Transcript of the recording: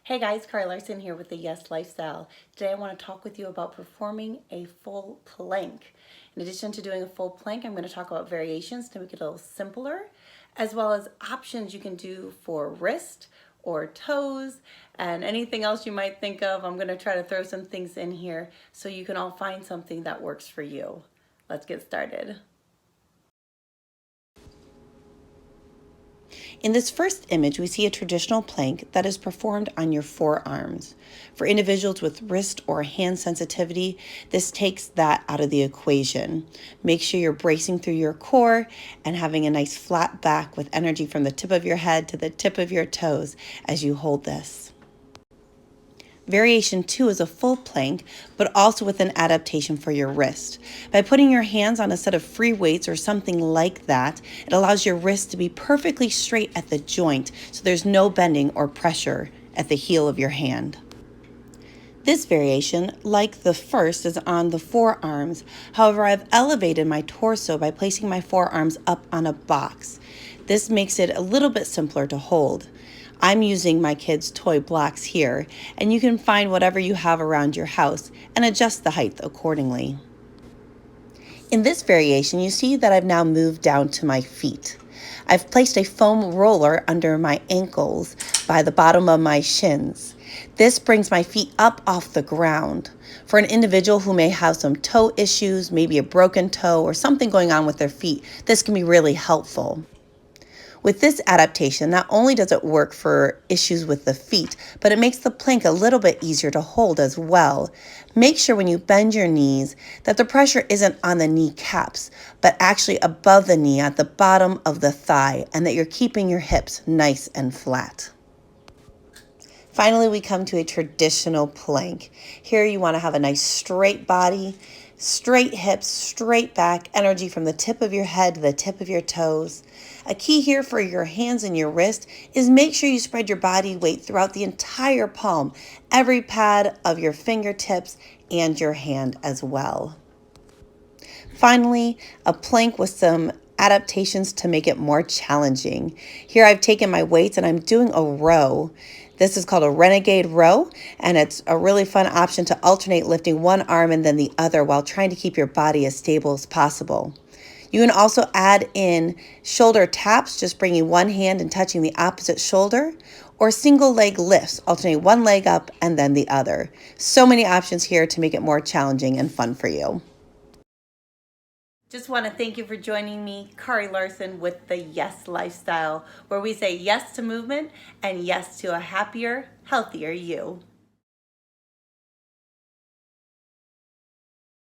Hey guys, Carly Larson here with the Yes Lifestyle. Today I want to talk with you about performing a full plank. In addition to doing a full plank, I'm going to talk about variations to make it a little simpler, as well as options you can do for wrist or toes and anything else you might think of. I'm going to try to throw some things in here so you can all find something that works for you. Let's get started. In this first image, we see a traditional plank that is performed on your forearms. For individuals with wrist or hand sensitivity, this takes that out of the equation. Make sure you're bracing through your core and having a nice flat back with energy from the tip of your head to the tip of your toes as you hold this. Variation 2 is a full plank, but also with an adaptation for your wrist. By putting your hands on a set of free weights or something like that, it allows your wrist to be perfectly straight at the joint, so there's no bending or pressure at the heel of your hand. This variation, like the first, is on the forearms. However, I've elevated my torso by placing my forearms up on a box. This makes it a little bit simpler to hold. I'm using my kids' toy blocks here, and you can find whatever you have around your house and adjust the height accordingly. In this variation, you see that I've now moved down to my feet. I've placed a foam roller under my ankles by the bottom of my shins. This brings my feet up off the ground. For an individual who may have some toe issues, maybe a broken toe or something going on with their feet, this can be really helpful. With this adaptation, not only does it work for issues with the feet, but it makes the plank a little bit easier to hold as well. Make sure when you bend your knees that the pressure isn't on the kneecaps, but actually above the knee at the bottom of the thigh, and that you're keeping your hips nice and flat. Finally, we come to a traditional plank. Here you want to have a nice straight body, straight hips, straight back, energy from the tip of your head to the tip of your toes. A key here for your hands and your wrist is make sure you spread your body weight throughout the entire palm, every pad of your fingertips and your hand as well. Finally, a plank with some adaptations to make it more challenging. Here I've taken my weights and I'm doing a row. This is called a renegade row, and it's a really fun option to alternate lifting one arm and then the other while trying to keep your body as stable as possible. You can also add in shoulder taps, just bringing one hand and touching the opposite shoulder, or single leg lifts, alternating one leg up and then the other. So many options here to make it more challenging and fun for you. Just want to thank you for joining me, Carly Larson, with the Yes Lifestyle, where we say yes to movement and yes to a happier, healthier you.